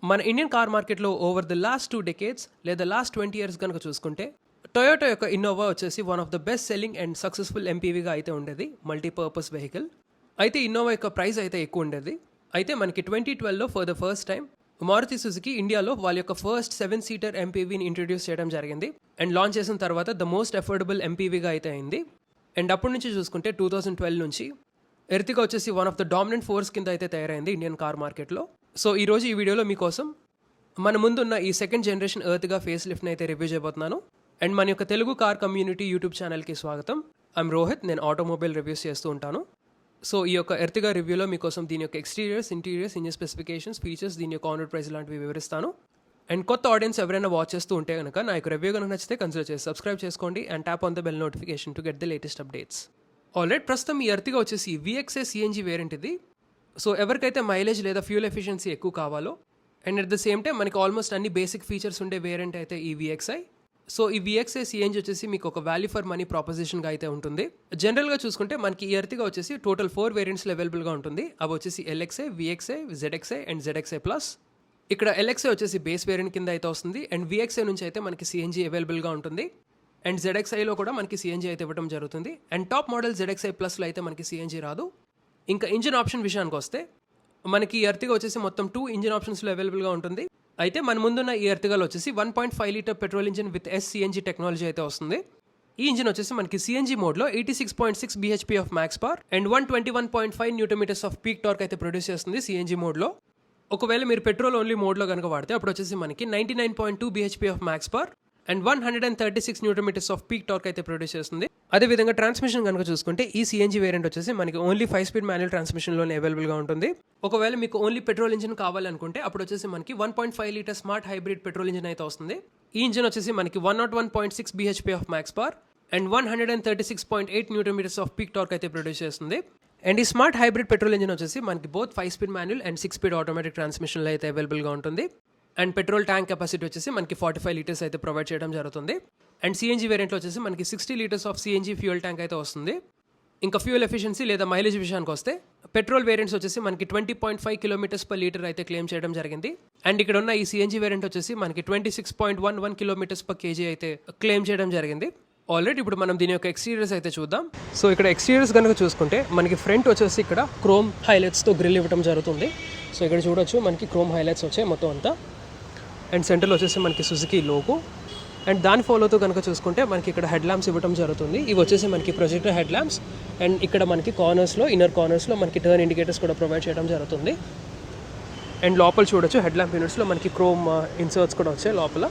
మన Indian car మార్కెట్లో over the last 2 decades లేదా లాస్ట్ 20 ఇయర్స్ కనుక చూసుకుంటే టొయోటా యొక్క ఇన్నోవా వచ్చేసి one of the best selling and successful ఎంపీవీగా అయితే ఉండేది, మల్టీపర్పస్ వెహికల్. అయితే ఇన్నోవా యొక్క ప్రైస్ అయితే ఎక్కువ ఉండేది. అయితే మనకి 2012లో for the first time Maruti Suzuki ఇండియాలో వాళ్ళ యొక్క ఫస్ట్ 7-సీటర్ ఎంపీవీని ఇంట్రడ్యూస్ చేయడం జరిగింది అండ్ లాంచ్ చేసిన తర్వాత ద మోస్ట్ అఫోర్డబుల్ ఎంపీవీగా అయితే అయింది. అండ్ అప్పటి నుంచి చూసుకుంటే 2012 నుంచి ఎర్టిగా వచ్చేసి one of the dominant force కింద అయితే తయారైంది ఇండియన్ కార్ మార్కెట్లో. సో ఈరోజు ఈ వీడియోలో మీకోసం మన ముందున్న ఈ సెకండ్ జనరేషన్ ఎర్టిగా ఫేస్ లిఫ్ట్ని అయితే రివ్యూ చేయబోతున్నాను. అండ్ మన యొక్క తెలుగు కార్ కమ్యూనిటీ యూట్యూబ్ ఛానల్కి స్వాగతం. ఐఎమ్ రోహిత్, నేను ఆటోమొబైల్ రివ్యూస్ చేస్తూ ఉంటాను. సో ఈ యొక్క ఎర్టిగా రివ్యూలో మీకోసం దీని యొక్క exteriors, interiors, engine specifications, features, దీని యొక్క ఆన్ రోడ్ ప్రైస్ లాంటివి వివరిస్తాను. అండ్ కొత్త ఆడియన్స్ ఎవరైనా వాచ్ చేస్తూ ఉంటే కనుక నా యొక్క రివ్యూ కనుక నచ్చితే కన్సిడర్ చేసి సబ్స్క్రైబ్ చేసుకోండి and tap on the bell notification to get the latest updates. Already ప్రస్తుతం ఈ ఎర్టిగా వచ్చేసి VXI CNG వేరియంట్ ఇది. సో ఎవరికైతే మైలేజ్ లేదా ఫ్యూల్ ఎఫిషియన్సీ ఎక్కువ కావాలో and at the same time మనకి ఆల్మోస్ట్ అన్ని బేసిక్ ఫీచర్స్ ఉండే వేరియంట్ అయితే ఈ VXI. సో ఈ VXI CNG వచ్చేసి మీకు ఒక వాల్యూ ఫర్ మనీ ప్రాపోజిషన్గా అయితే ఉంటుంది. జనరల్గా చూసుకుంటే మనకి ఈ ఎర్టిగా వచ్చేసి టోటల్ 4 వేరియంట్స్లో అవైలబుల్గా ఉంటుంది. అవి వచ్చేసి LXI, VXI, ZXI and ZXI plus. ఇక్కడ LXI వచ్చేసి బేస్ వేరియంట్ కింద అయితే వస్తుంది అండ్ VXI నుంచి అయితే మనకి CNG అవైలబుల్గా ఉంటుంది. అండ్ ZXIలో కూడా మనకి CNG అయితే ఇవ్వడం జరుగుతుంది. అండ్ టాప్ మోడల్ ZXI ప్లస్లో అయితే మనకి CNG రాదు. ఇంకా ఇంజిన్ ఆప్షన్ విషయానికి వస్తే మనకి ఈ ఎర్టిగా వచ్చేసి మొత్తం 2 ఇంజిన్ ఆప్షన్స్లో అవైలబుల్గా ఉంటుంది. అయితే మన ముందున్న ఈ ఎర్టిగాలో వచ్చేసి 1.5 litre petrol engine with SCNG technology అయితే వస్తుంది. ఈ ఇంజిన్ వచ్చేసి మనకి CNG మోడ్లో 86.6 bhp of maths power and 121.5 Nm off peak torque అయితే ప్రొడ్యూస్ చేస్తుంది CNG మోడ్లో. ఒకవేళ మీరు పెట్రోల్ ఓన్లీ మోడ్లో కనుక వాడితే అప్పుడు వచ్చేసి మనకి 99.2 bhp of maths power and 136 Nm off peak torque అయితే ప్రొడ్యూస్ చేస్తుంది. అదేవిధంగా ట్రాన్స్మిషన్ కనుక చూసుకుంటే ఈ CNG వేరియంట్ వచ్చేసి మనకి ఓన్లీ 5-స్పీడ్ మాన్యువల్ ట్రాన్స్మిషన్లోనే అవైలబుల్గా ఉంటుంది. ఒకవేళ మీకు ఓన్లీ పెట్రోల్ ఇంజిన్ కావాలనుకుంటే అప్పుడు వచ్చేసి మనకి 1.5 litre smart hybrid petrol engine అయితే వస్తుంది. ఈ ఇంజిన్ వచ్చేసి మనకి 101.6 bhp of maths power and 136.8 Nm off peak torque అయితే ప్రొడ్యూస్ చేస్తుంది. అండ్ ఈ స్మార్ట్ హైబ్రిడ్ పెట్రోల్ ఇంజిన్ వచ్చేసి మనకి బోత్ 5-స్పీడ్ మాన్యువల్ అండ్ 6-స్పీడ్ ఆటోమేటిక్ ట్రాన్స్మిషన్లో అయితే అవైలబుల్గా ఉంటుంది. అండ్ పెట్రోల్ ట్యాంక్ కెపాసిటీ వచ్చేసి మనకి 45 లీటర్స్ అయితే ప్రొవైడ్ చేయడం జరుగుతుంది. అండ్ CNG వేరియంట్లో వచ్చేసి మనకి 60 litres of CNG fuel tank అయితే వస్తుంది. ఇంకా ఫ్యూయల్ ఎఫిషియన్సీ లేదా మైలేజ్ విషయానికి వస్తే పెట్రోల్ వేరియంట్స్ వచ్చేసి మనకి 20.5 km/లీటర్ అయితే క్లెయిమ్ చేయడం జరిగింది. అండ్ ఇక్కడ ఉన్న ఈ CNG వేరియంట్ వచ్చేసి మనకి 26.11 km/kg అయితే క్లెయిమ్ చేయడం జరిగింది. ఆల్రెడీ ఇప్పుడు మనం దీని యొక్క ఎక్స్టీరియర్స్ అయితే చూద్దాం. సో ఇక్కడ ఎక్స్టీరియర్స్ కనుక చూసుకుంటే మనకి ఫ్రంట్ వచ్చేసి ఇక్కడ క్రోమ్ హైలైట్స్తో గ్రిల్ ఇవ్వడం జరుగుతుంది. సో ఇక్కడ చూడొచ్చు మనకి క్రోమ్ హైలైట్స్ వచ్చాయి మొత్తం అంతా. అండ్ సెంటర్లో వచ్చేసి మనకి సుజుకి లోగో. అండ్ దాని ఫాలోతో కనుక చూసుకుంటే మనకి ఇక్కడ హెడ్ ల్యాంప్స్ ఇవ్వడం జరుగుతుంది. ఇవి వచ్చేసి మనకి ప్రొజెక్టర్ హెడ్ ల్యాంప్స్. అండ్ ఇక్కడ మనకి కార్నర్స్లో, ఇన్నర్ కార్నర్స్లో మనకి టర్న్ ఇండికేటర్స్ కూడా ప్రొవైడ్ చేయడం జరుగుతుంది. అండ్ లోపల చూడొచ్చు హెడ్ ల్యాంప్ యూనిట్స్లో మనకి క్రోమ్ ఇన్సర్ట్స్ కూడా వచ్చాయి లోపల.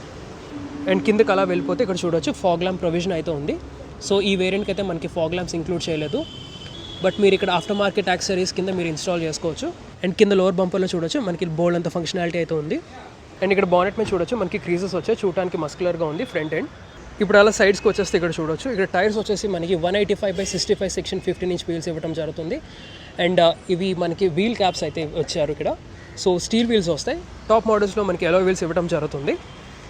అండ్ కిందకి అలా వెళ్ళిపోతే ఇక్కడ చూడొచ్చు ఫాగ్ ల్యాంప్ ప్రొవిజన్ అయితే ఉంది. సో ఈ వేరియంట్కి అయితే మనకి ఫాగ్ ల్యాంప్స్ ఇంక్లూడ్ చేయలేదు, బట్ మీరు ఇక్కడ ఆఫ్టర్ మార్కెట్ యాక్సెసరీస్ కింద మీరు ఇన్స్టాల్ చేసుకోవచ్చు. అండ్ కింద లోవర్ బంపర్లో చూడొచ్చు మనకి బోల్డ్ అంత ఫంక్షనాలిటీ అయితే ఉంది. అండ్ ఇక్కడ బానెట్ మీద చూడొచ్చు మనకి క్రీజెస్ వచ్చాయి, చూడడానికి మస్కులర్గా ఉంది ఫ్రంట్ ఎండ్. ఇప్పుడు అలా సైడ్స్కి వచ్చేస్తే ఇక్కడ చూడొచ్చు ఇక్కడ టైర్స్ వచ్చేసి మనకి 185/65 సెక్షన్ 15-inch వీల్స్ ఇవ్వడం జరుగుతుంది. అండ్ ఇవి మనకి వీల్ క్యాప్స్ అయితే వచ్చారు ఇక్కడ. సో స్టీల్ వీల్స్ వస్తాయి. టాప్ మోడల్స్లో మనకి ఎలో వీల్స్ ఇవ్వడం జరుగుతుంది.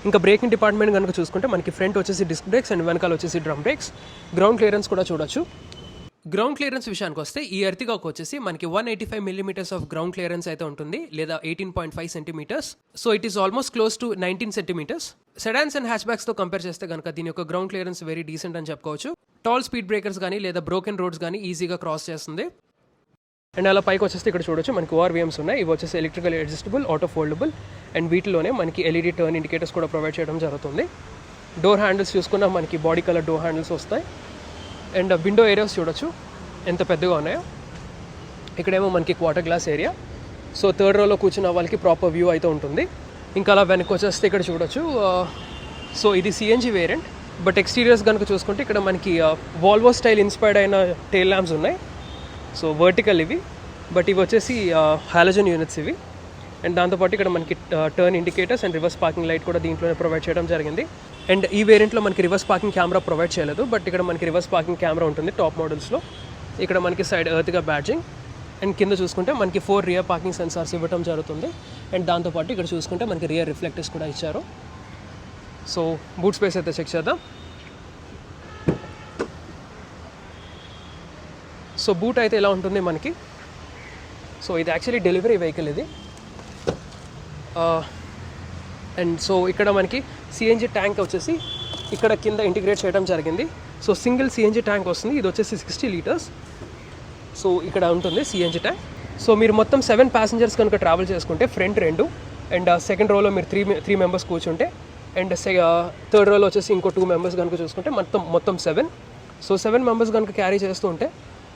ఇంకా బ్రేకింగ్ డిపార్ట్మెంట్ కనుక చూసుకుంటే మనకి ఫ్రంట్ వచ్చేసి డిస్క్ బ్రేక్స్ అండ్ వెనకాల వచ్చేసి డ్రమ్ బ్రేక్స్. గ్రౌండ్ క్లియరెన్స్ కూడా చూడొచ్చు. గ్రౌండ్ క్లియరెన్స్ విషయానికి వస్తే ఈ ఎర్టిగాకు వచ్చేసి మనకి 185 mm ఆఫ్ గ్రౌండ్ క్లియరెన్స్ అయితే ఉంటుంది, లేదా 18.5 cm. So it is almost close to 19 cm. Sedans and హ్యాచ్ బ్యాక్స్తో కంపేర్ చేస్తే కనుక దీని యొక్క గ్రౌండ్ క్లియరెన్స్ వెరీ డీసెంట్ అని చెప్పుకోవచ్చు. టాల్ స్పీడ్ బ్రేకర్స్ కానీ లేదా బ్రోకెన్ రోడ్స్ కానీ ఈజీగా క్రాస్ చేస్తుంది. అండ్ అలా పైకి వచ్చేస్తే ఇక్కడ చూడొచ్చు మనకి ORVMs ఉన్నాయి. ఇవి వచ్చేసి electrical adjustable, auto foldable. And వీటిలోనే మనకి LED టర్న్ ఇండికేటర్స్ కూడా ప్రొవైడ్ చేయడం జరుగుతుంది. డోర్ హ్యాండిల్స్ చూసుకున్నా మనకి బాడీ కలర్ డోర్ హ్యాండిల్స్ వస్తాయి. అండ్ విండో ఏరియాస్ చూడొచ్చు ఎంత పెద్దగా ఉన్నాయో. ఇక్కడేమో మనకి quarter glass area. So third రోలో కూర్చున్న వాళ్ళకి ప్రాపర్ వ్యూ అయితే ఉంటుంది. ఇంకా అలా వెనక్కి వచ్చేస్తే ఇక్కడ చూడొచ్చు. సో ఇది CNG వేరియంట్, బట్ ఎక్స్టీరియర్స్ కనుక చూసుకుంటే ఇక్కడ మనకి వాల్వో స్టైల్ ఇన్స్పైర్డ్ అయిన టెయిల్ ల్యాంప్స్ ఉన్నాయి. సో వర్టికల్ ఇవి, బట్ ఇవి వచ్చేసి హాలోజన్ యూనిట్స్ ఇవి. అండ్ దాంతోపాటు ఇక్కడ మనకి turn indicators and reverse parking light కూడా దీంట్లోనే ప్రొవైడ్ చేయడం జరిగింది. అండ్ ఈ వేరియంట్లో మనకి రివర్స్ పార్కింగ్ కెమెరా ప్రొవైడ్ చేయలేదు, బట్ ఇక్కడ మనకి రివర్స్ పార్కింగ్ కెమెరా ఉంటుంది టాప్ మోడల్స్లో. ఇక్కడ మనకి సైడ్ ఎర్త్గా బ్యాడ్జింగ్. అండ్ కింద చూసుకుంటే మనకి 4 రియర్ పార్కింగ్ సెన్సార్స్ ఇవ్వడం జరుగుతుంది. అండ్ దాంతోపాటు ఇక్కడ చూసుకుంటే మనకి రియర్ రిఫ్లెక్టర్స్ కూడా ఇచ్చారు. సో బూట్ స్పేస్ అయితే చెక్ చేద్దాం. సో బూట్ అయితే ఎలా ఉంటుంది మనకి. సో ఇది యాక్చువల్లీ డెలివరీ వెహికల్ ఇది. అండ్ సో ఇక్కడ మనకి సిఎన్జి ట్యాంక్ వచ్చేసి ఇక్కడ కింద ఇంటిగ్రేట్ చేయడం జరిగింది. సో సింగిల్ సిఎన్జి ట్యాంక్ వస్తుంది, ఇది వచ్చేసి 60 లీటర్స్. సో ఇక్కడ ఉంటుంది సిఎన్జి ట్యాంక్. సో మీరు మొత్తం 7 ప్యాసింజర్స్ కనుక ట్రావెల్ చేసుకుంటే ఫ్రంట్ 2 అండ్ సెకండ్ రోలో మీరు 3 మెంబర్స్ కూర్చుంటే అండ్ థర్డ్ రోలో వచ్చేసి ఇంకో 2 మెంబర్స్ కనుక చూసుకుంటే మొత్తం 7. సో 7 మెంబర్స్ కనుక క్యారీ చేస్తూ ఉంటే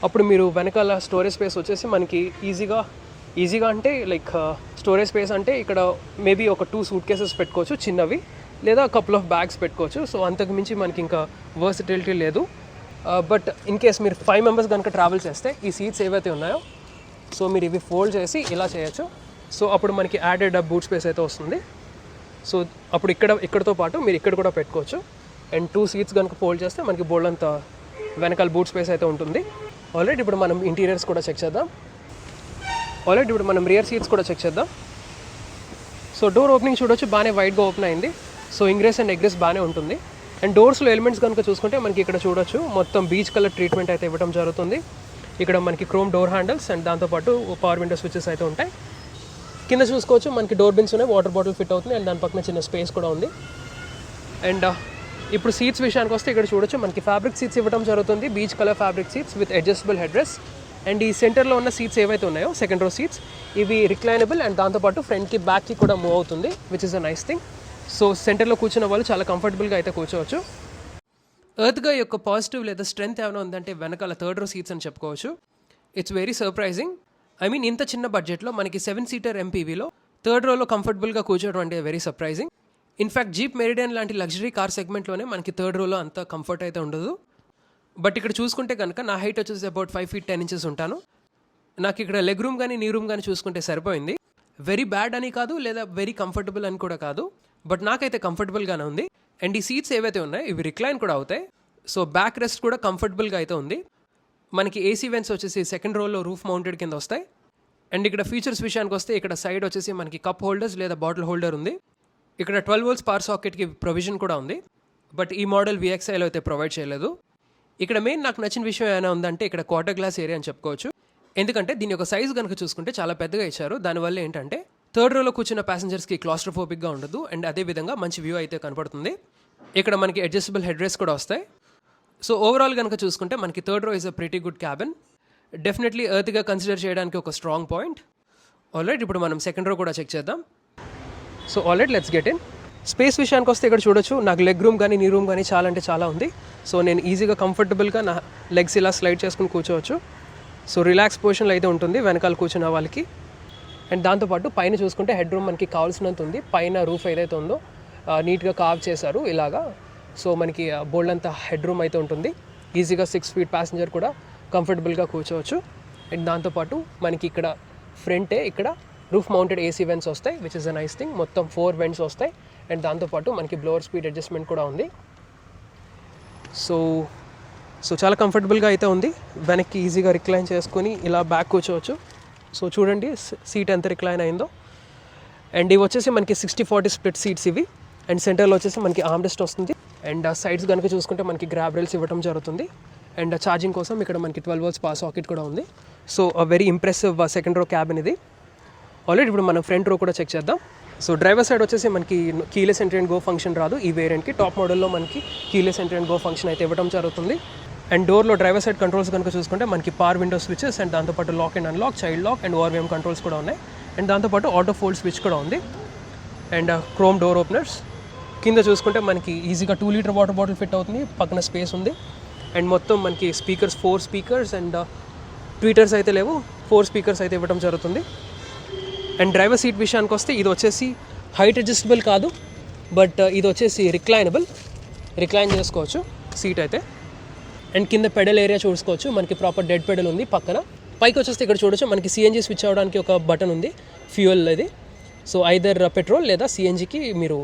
అప్పుడు మీరు వెనకాల స్టోరేజ్ స్పేస్ వచ్చేసి మనకి ఈజీగా అంటే లైక్ స్టోరేజ్ స్పేస్ అంటే ఇక్కడ మేబీ ఒక 2 సూట్ కేసెస్ పెట్టుకోవచ్చు చిన్నవి, లేదా కపుల్ ఆఫ్ బ్యాగ్స్ పెట్టుకోవచ్చు. సో అంతకు మించి మనకి ఇంకా వర్సిటిలిటీ లేదు. బట్ ఇన్ కేస్ మీరు 5 మెంబర్స్ కనుక ట్రావెల్ చేస్తే ఈ సీట్స్ ఏవైతే ఉన్నాయో సో మీరు ఇవి ఫోల్డ్ చేసి ఇలా చేయొచ్చు. సో అప్పుడు మనకి యాడెడ్ బూట్ స్పేస్ అయితే వస్తుంది. సో అప్పుడు ఇక్కడతో పాటు మీరు ఇక్కడ కూడా పెట్టుకోవచ్చు. అండ్ 2 సీట్స్ కనుక ఫోల్డ్ చేస్తే మనకి బోల్డ్ అంత వెనకాల బూట్ స్పేస్ అయితే ఉంటుంది. ఆల్రెడీ ఇప్పుడు మనం ఇంటీరియర్స్ కూడా చెక్ చేద్దాం. ఇప్పుడు మనం రియర్ సీట్స్ కూడా చెక్ చేద్దాం. సో డోర్ ఓపెనింగ్ చూడొచ్చు, బాగానే వైడ్గా ఓపెన్ అయింది. సో ఇంగ్రెస్ అండ్ ఎగ్రెస్ బాగానే ఉంటుంది. అండ్ డోర్స్లో ఎలిమెంట్స్ కనుక చూసుకుంటే మనకి ఇక్కడ చూడొచ్చు మొత్తం బీచ్ కలర్ ట్రీట్మెంట్ అయితే ఇవ్వడం జరుగుతుంది. ఇక్కడ మనకి క్రోమ్ డోర్ హ్యాండిల్స్ అండ్ దాంతోపాటు పవర్ విండో స్విచెస్ అయితే ఉంటాయి. కింద చూసుకోవచ్చు మనకి డోర్ బిన్స్ ఉన్నాయి, వాటర్ బాటిల్ ఫిట్ అవుతుంది అండ్ దాని పక్కన చిన్న స్పేస్ కూడా ఉంది. అండ్ ఇప్పుడు సీట్స్ విషయానికి వస్తే ఇక్కడ చూడొచ్చు మనకి ఫ్యాబ్రిక్ సీట్స్ ఇవ్వడం జరుగుతుంది, beach colour fabric seats with adjustable head rest. And ఈ సెంటర్లో ఉన్న సీట్స్ ఏవైతే ఉన్నాయో సెకండ్ రో సీట్స్ ఇవి రిక్లైనబుల్ అండ్ దాంతోపాటు ఫ్రంట్కి బ్యాక్కి కూడా మూవ్ అవుతుంది, which is a nice thing. So సెంటర్లో కూర్చున్న వాళ్ళు చాలా కంఫర్టబుల్గా అయితే కూర్చోవచ్చు. ఎర్త్గా యొక్క పాజిటివ్ లేదా స్ట్రెంత్ ఏమైనా ఉందంటే వెనకాల థర్డ్ రో సీట్స్ అని చెప్పుకోవచ్చు. It's very surprising. ఇంత చిన్న బడ్జెట్లో మనకి 7 సీటర్ ఎంపీవీలో థర్డ్ రోలో కంఫర్టబుల్గా కూర్చోవడం అంటే very surprising. In fact jeep meridian లాంటి లగ్జరీ కార్ సెగ్మెంట్లోనే మనకి థర్డ్ రోలో అంత కంఫర్ట్ అయితే ఉండదు. బట్ ఇక్కడ చూసుకుంటే కనుక నా హైట్ వచ్చేసి అబౌట్ 5 feet 10 inches ఉంటాను. నాకు ఇక్కడ లెగ్ రూమ్ కానీ నీ రూమ్ కానీ చూసుకుంటే సరిపోయింది. వెరీ బ్యాడ్ అని కాదు, లేదా వెరీ కంఫర్టబుల్ అని కూడా కాదు, బట్ నాకైతే కంఫర్టబుల్గానే ఉంది. అండ్ ఈ సీట్స్ ఏవైతే ఉన్నాయో ఇవి రిక్లైన్ కూడా అవుతాయి. సో బ్యాక్ రెస్ట్ కూడా కంఫర్టబుల్గా అయితే ఉంది. మనకి ఏసీ వెంట్స్ వచ్చేసి సెకండ్ రోలో రూఫ్ మౌంటెడ్ కింద వస్తాయి. అండ్ ఇక్కడ ఫీచర్స్ విషయానికి వస్తే ఇక్కడ సైడ్ వచ్చేసి మనకి కప్ హోల్డర్స్ లేదా బాటిల్ హోల్డర్ ఉంది. ఇక్కడ 12 volts పవర్ సాకెట్కి ప్రొవిజన్ కూడా ఉంది, బట్ ఈ మోడల్ VXIలో అయితే ప్రొవైడ్ చేయలేదు. ఇక్కడ మెయిన్ నాకు నచ్చిన విషయం ఏమైనా ఉందంటే ఇక్కడ క్వార్టర్ గ్లాస్ ఏరియా అని చెప్పుకోవచ్చు. ఎందుకంటే దీని యొక్క సైజ్ కనుక చూసుకుంటే చాలా పెద్దగా ఇచ్చారు. దానివల్ల ఏంటంటే థర్డ్ రోలో కూర్చున్న ప్యాసింజర్స్కి క్లాస్ట్రోఫోబిక్గా ఉండదు అండ్ అదేవిధంగా మంచి వ్యూ అయితే కనపడుతుంది. ఇక్కడ మనకి అడ్జస్టబుల్ హెడ్ రెస్ట్ కూడా వస్తాయి. సో ఓవరాల్ కనుక చూసుకుంటే మనకి third row is a pretty good cabin. Definitely ఎర్త్గా కన్సిడర్ చేయడానికి ఒక స్ట్రాంగ్ పాయింట్. ఇప్పుడు మనం సెకండ్ రో కూడా చెక్ చేద్దాం. So let's get in. Space విషయానికి వస్తే ఇక్కడ చూడొచ్చు నాకు లెగ్ రూమ్ కానీ నీ రూమ్ కానీ చాలా అంటే చాలా ఉంది. సో నేను ఈజీగా కంఫర్టబుల్గా నా లెగ్స్ ఇలా స్లైడ్ చేసుకుని కూర్చోవచ్చు. సో రిలాక్స్ పొజిషన్లో అయితే ఉంటుంది వెనకాల కూర్చున్న వాళ్ళకి. అండ్ దాంతోపాటు పైన చూసుకుంటే హెడ్ రూమ్ మనకి కావాల్సినంత ఉంది. పైన రూఫ్ ఏదైతే ఉందో నీట్గా కార్వ్ చేశారు ఇలాగా. సో మనకి బోల్డ్ అంత హెడ్ రూమ్ అయితే ఉంటుంది. ఈజీగా 6 feet ప్యాసింజర్ కూడా కంఫర్టబుల్గా కూర్చోవచ్చు. అండ్ దాంతోపాటు మనకి ఇక్కడ ఫ్రంటే ఇక్కడ రూఫ్ మౌంటెడ్ ఏసీ వెంట్స్ వస్తాయి, which is a nice thing. మొత్తం 4 వెంట్స్ వస్తాయి. అండ్ దాంతోపాటు మనకి బ్లోవర్ స్పీడ్ అడ్జస్ట్మెంట్ కూడా ఉంది. సో చాలా కంఫర్టబుల్గా అయితే ఉంది. వెనక్కి ఈజీగా రిక్లైన్ చేసుకొని ఇలా బ్యాక్ కూర్చోవచ్చు. సో చూడండి సీట్ ఎంత రిక్లైన్ అయిందో. అండ్ ఇవి వచ్చేసి మనకి 60-40 స్ప్లిట్ సీట్స్ ఇవి. అండ్ సెంటర్లో వచ్చేసి మనకి ఆర్మ్రెస్ట్ వస్తుంది. అండ్ సైడ్స్ కనుక చూసుకుంటే మనకి గ్రాబ్ రైల్స్ ఇవ్వడం జరుగుతుంది. అండ్ ఛార్జింగ్ కోసం ఇక్కడ మనకి 12 volts పవర్ సాకెట్ కూడా ఉంది. So very impressive second row cabin ఇది. ఇప్పుడు మనం ఫ్రంట్ రో కూడా చెక్ చేద్దాం. సో డ్రైవర్ సైడ్ వచ్చేసి మనకి keyless entry and go function రాదు ఈ వేరియంట్కి. టాప్ మోడల్లో మనకి keyless entry and go function అయితే ఇవ్వడం జరుగుతుంది. అండ్ డోర్లో డ్రైవర్ సైడ్ కంట్రోల్స్ కనుక చూసుకుంటే మనకి పవర్ విండో స్విచెస్ అండ్ దాంతోపాటు lock and unlock, child lock and ORVM controls కూడా ఉన్నాయి. అండ్ దాంతోపాటు ఆటో ఫోల్డ్ స్విచ్ కూడా ఉంది. And chrome door openers. కింద చూసుకుంటే మనకి ఈజీగా 2 liter వాటర్ బాటిల్ ఫిట్ అవుతుంది, పక్కన స్పేస్ ఉంది. అండ్ మొత్తం మనకి స్పీకర్స్ 4 speakers అండ్ ట్వీటర్స్ అయితే లేవు, 4 speakers అయితే ఇవ్వడం జరుగుతుంది. అండ్ డ్రైవర్ సీట్ విషయానికి వస్తే ఇది వచ్చేసి హైట్ అడ్జస్టబుల్ కాదు, బట్ ఇది వచ్చేసి రిక్లైన్ చేసుకోవచ్చు సీట్ అయితే. అండ్ కింద పెడల్ ఏరియా చూసుకోవచ్చు, మనకి ప్రాపర్ డెడ్ పెడల్ ఉంది పక్కన. పైకి వచ్చేస్తే ఇక్కడ చూడొచ్చు మనకి CNG స్విచ్ అవ్వడానికి ఒక బటన్ ఉంది, ఫ్యూయల్ ఇది. సో ఐదర్ పెట్రోల్ లేదా CNGకి మీరు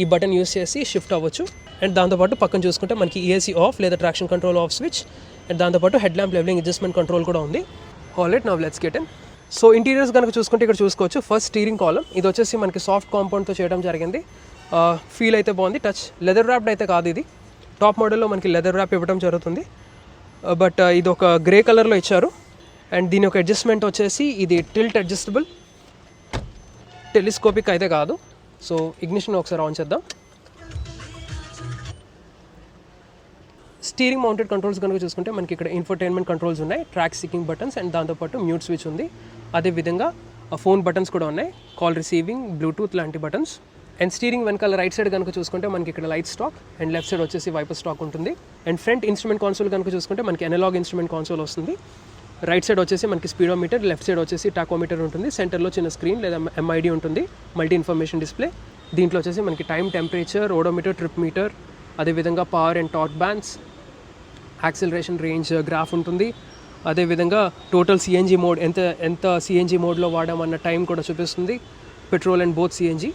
ఈ బటన్ యూస్ చేసి షిఫ్ట్ అవ్వచ్చు. అండ్ దాంతోపాటు పక్కన చూసుకుంటే మనకి ESC ఆఫ్ లేదా traction control off switch. And దాంతోపాటు head lamp levelling adjustment control కూడా ఉంది. Now let's get in. So interiors కనుక చూసుకుంటే ఇక్కడ చూసుకోవచ్చు ఫస్ట్ స్టీరింగ్ కాలమ్ ఇది వచ్చేసి మనకి సాఫ్ట్ కాంపౌండ్తో చేయడం జరిగింది. ఫీల్ అయితే బాగుంది. టచ్ లెదర్ ర్యాప్డ్ అయితే కాదు ఇది. టాప్ మోడల్లో మనకి లెదర్ ర్యాప్ ఇవ్వడం జరుగుతుంది, బట్ ఇది ఒక గ్రే కలర్లో ఇచ్చారు. అండ్ దీని యొక్క అడ్జస్ట్మెంట్ వచ్చేసి ఇది టిల్ట్ టెలిస్కోపిక్ అయితే కాదు. సో ఇగ్నిషన్ ఒకసారి ఆన్ చేద్దాం. స్టీరింగ్ మౌంటెడ్ కంట్రోల్స్ కనుక చూసుకుంటే మనకి ఇక్కడ ఇన్ఫోటైన్మెంట్ కంట్రోల్స్ ఉన్నాయి, ట్రాక్ సీకింగ్ బటన్స్ అండ్ దాంతోపాటు మ్యూట్ స్విచ్ ఉంది. అదేవిధంగా ఫోన్ బటన్స్ కూడా ఉన్నాయి, కాల్ రిసీవింగ్, బ్లూటూత్ లాంటి బటన్స్. అండ్ స్టీరింగ్ వెనకాల రైట్ సైడ్ కనుక చూసుకుంటే మనకి ఇక్కడ light stock and left side వచ్చేసి వైపర్ స్టాక్ ఉంటుంది. అండ్ ఫ్రంట్ ఇన్స్ట్రుమెంట్ కాన్సోల్ కనుక చూసుకుంటే మనకి అనలాగ్ ఇన్స్ట్రుమెంట్ కాన్సోల్ వస్తుంది. రైట్ సైడ్ వచ్చేసి మనకి స్పీడోమీటర్, లెఫ్ట్ సైడ్ వచ్చేసి టాకోమీటర్ ఉంటుంది. సెంటర్లో చిన్న స్క్రీన్ లేదా ఎంఐడి ఉంటుంది, మల్టీ ఇన్ఫర్మేషన్ డిస్ప్లే. దీంట్లో వచ్చేసి మనకి time, temperature, odometer, trip meter, అదేవిధంగా power and torque bands, acceleration, range graph ఉంటుంది. అదేవిధంగా టోటల్ సిఎన్జీ మోడ్ ఎంత సిఎన్జీ మోడ్లో వాడామన్న టైం కూడా చూపిస్తుంది, petrol and both CNG.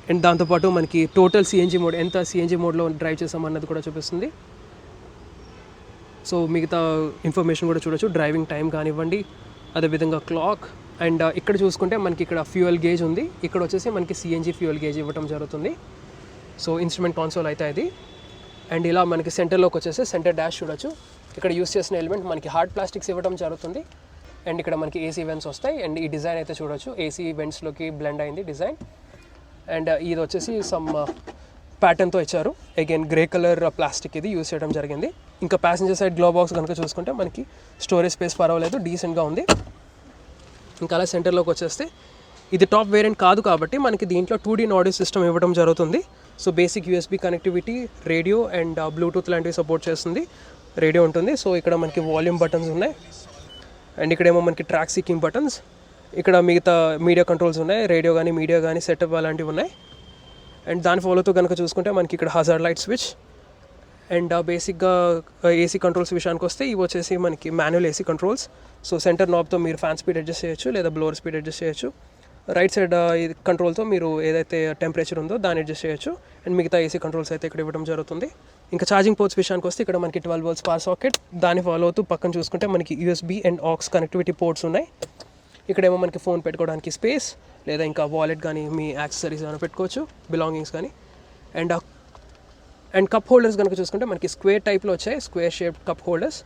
And దాంతోపాటు మనకి టోటల్ సిఎన్జీ మోడ్ ఎంత సిఎన్జీ మోడ్లో డ్రైవ్ చేసామన్నది కూడా చూపిస్తుంది. సో మిగతా ఇన్ఫర్మేషన్ కూడా చూడొచ్చు, డ్రైవింగ్ టైం కానివ్వండి, అదేవిధంగా క్లాక్. అండ్ ఇక్కడ చూసుకుంటే మనకి ఇక్కడ ఫ్యూయల్ గేజ్ ఉంది, ఇక్కడ వచ్చేసి మనకి సిఎన్జీ ఫ్యూయల్ గేజ్ ఇవ్వడం జరుగుతుంది. సో ఇన్స్ట్రుమెంట్ కాన్సోల్ అయితే అది. అండ్ ఇలా మనకి సెంటర్లోకి వచ్చేసి సెంటర్ డాష్ చూడొచ్చు. ఇక్కడ యూస్ చేసిన ఎలిమెంట్ మనకి హార్డ్ ప్లాస్టిక్స్ ఇవ్వడం జరుగుతుంది. అండ్ ఇక్కడ మనకి ఏసీ వెంట్స్ వస్తాయి. అండ్ ఈ డిజైన్ అయితే చూడొచ్చు, ఏసీ వెంట్స్లోకి బ్లెండ్ అయింది డిజైన్. అండ్ ఇది వచ్చేసి సమ్ ప్యాటర్న్తో ఇచ్చారు, అగైన్ గ్రే కలర్ ప్లాస్టిక్ ఇది యూస్ చేయడం జరిగింది. ఇంకా ప్యాసింజర్ సైడ్ గ్లో బాక్స్ కనుక చూసుకుంటే మనకి స్టోరేజ్ స్పేస్ పర్వాలేదు, డీసెంట్గా ఉంది. ఇంకా అలా సెంటర్లోకి వచ్చేస్తే ఇది టాప్ వేరియంట్ కాదు కాబట్టి మనకి దీంట్లో 2D ఆడియో సిస్టమ్ ఇవ్వడం జరుగుతుంది. So basic USB connectivity, radio and Bluetooth లాంటివి సపోర్ట్ చేస్తుంది, రేడియో ఉంటుంది. సో ఇక్కడ మనకి వాల్యూమ్ బటన్స్ ఉన్నాయి. అండ్ ఇక్కడేమో మనకి ట్రాక్ సీకింగ్ బటన్స్, ఇక్కడ మిగతా మీడియా కంట్రోల్స్ ఉన్నాయి, రేడియో కానీ మీడియా కానీ సెటప్ అలాంటివి ఉన్నాయి. అండ్ దాని ఫాలోతో కనుక చూసుకుంటే మనకి ఇక్కడ హజార్డ్ లైట్ స్విచ్. అండ్ బేసిక్గా ఏసీ కంట్రోల్స్ విషయానికి వస్తే ఇవి వచ్చేసి మనకి manual AC controls. So centre నాబ్తో మీరు ఫ్యాన్ స్పీడ్ అడ్జస్ట్ చేయొచ్చు లేదా బ్లోవర్ స్పీడ్ అడ్జస్ట్ చేయొచ్చు. రైట్ సైడ్ కంట్రోల్తో మీరు ఏదైతే టెంపరేచర్ ఉందో దాన్ని అడ్జస్ట్ చేయొచ్చు. అండ్ మిగతా ఏసీ కంట్రోల్స్ అయితే ఇక్కడ ఇవ్వడం జరుగుతుంది. ఇంకా ఛార్జింగ్ పోర్ట్స్ విషయానికి వస్తే ఇక్కడ మనకి 12 volts పవర్ సాకెట్, దాన్ని ఫాలో అవుతూ పక్కన చూసుకుంటే మనకి USB and aux connectivity ports ఉన్నాయి. ఇక్కడేమో మనకి ఫోన్ పెట్టుకోవడానికి స్పేస్, లేదా ఇంకా వాలెట్ కానీ మీ యాక్సెసరీస్ ఏమైనా పెట్టుకోవచ్చు, బిలాంగింగ్స్ కానీ. అండ్ కప్ హోల్డర్స్ కనుక చూసుకుంటే మనకి స్క్వేర్ టైప్లో వచ్చాయి, square shaped cup holders.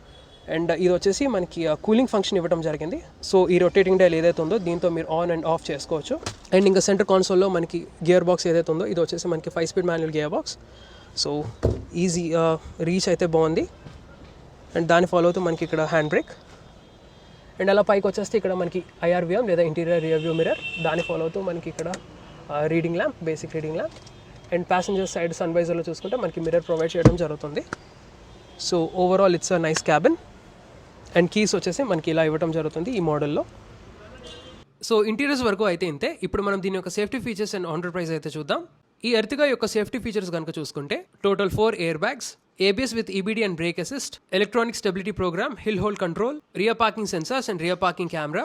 And ఇది వచ్చేసి మనకి కూలింగ్ ఫంక్షన్ ఇవ్వడం జరిగింది. సో ఈ రొటేటింగ్ డైల్ ఏదైతే ఉందో దీంతో మీరు ఆన్ అండ్ ఆఫ్ చేసుకోవచ్చు. అండ్ ఇంకా సెంటర్ కాన్సోల్లో మనకి గియర్ బాక్స్ ఏదైతే ఉందో ఇది వచ్చేసి మనకి 5-speed manual gear box. So easy reach అయితే బాగుంది. అండ్ దాన్ని ఫాలో అవుతూ మనకి ఇక్కడ హ్యాండ్ బ్రేక్. అండ్ అలా పైకి వచ్చేస్తే ఇక్కడ మనకి IRVM లేదా ఇంటీరియర్ రియర్ వ్యూ మిర్రర్, దాన్ని ఫాలో అవుతూ మనకి ఇక్కడ reading lamp, basic reading lamp. And passenger side సన్వైజర్లో చూసుకుంటే మనకి మిర్రర్ ప్రొవైడ్ చేయడం జరుగుతుంది. So overall it's a nice cabin. And keys వచ్చేసి మనకి ఇలా ఇవ్వడం జరుగుతుంది ఈ మోడల్లో. సో ఇంటీరియర్స్ వరకు అయితే ఇంతే. ఇప్పుడు మనం దీని యొక్క safety features and on road price అయితే చూద్దాం. ఈ ఎర్టిగా యొక్క సేఫ్టీ ఫీచర్స్ కనుక చూసుకుంటే total 4 air bags, ABS with EBD and brake assist, electronic stability program, hill hold control, rear parking sensors and rear parking camera,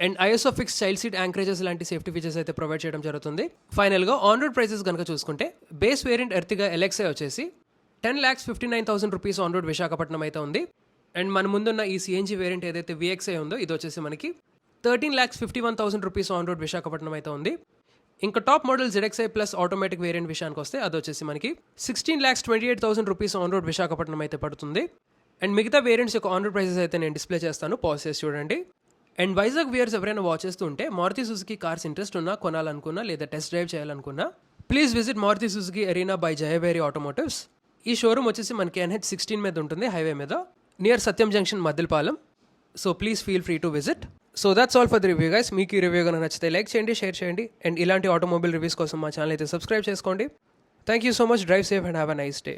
and ISO fix child seat anchorages లాంటి safety features అయితే provide చేయడం జరుగుతుంది. ఫైనల్గా on road prices కనుక చూసుకుంటే base variant Ertiga LXi వచ్చేసి 10,59,000 rupees on road Visakhapatnam అయితే ఉంది. అండ్ మన ముందున్న ఈ CNG వేరియంట్ ఏదైతే VXi ఉందో ఇది వచ్చేసి మనకి 13,51,000 రూపీస్ ఆన్ రోడ్ విశాఖపట్నం అయితే ఉంది. ఇంకా top model ZXi plus automatic variant విషయానికి వస్తే అది వచ్చేసి మనకి 16,28,000 రూపీస్ ఆన్ రోడ్ విశాఖపట్నం అయితే పడుతుంది. అండ్ మిగతా వేరియంట్స్ యొక్క ఆన్ రోడ్ ప్రైసెస్ అయితే నేను డిస్ప్లే చేస్తాను, పాజ్ చేసి చూడండి. అండ్ వైజాగ్ వ్యూయర్స్ ఎవరైనా వాచ్ చేస్తూ ఉంటే మారుతి సుజుకి కార్స్ ఇంట్రెస్ట్ ఉన్నా, కొనాలనుకున్నా లేదా టెస్ట్ డ్రైవ్ చేయాలనుకున్నా please visit Maruti Suzuki Arena by Jayaberi Automotives. ఈ షోరూమ్ వచ్చేసి మనకి NH16 మీద ఉంటుంది, హైవే మీద, near Satyam junction, Maddilapalem. So please feel free to visit. So that's all for the review guys. మీకు ఈ రివ్యూ కనుక నచ్చితే లైక్ చేయండి, షేర్ చేయండి. అండ్ ఇలాంటి ఆటోమొబైల్ రివ్యూస్ కోసం మా ఛానల్ అయితే సబ్స్క్రైబ్ చేసుకోండి. Thank you so much. Drive safe and have a nice day.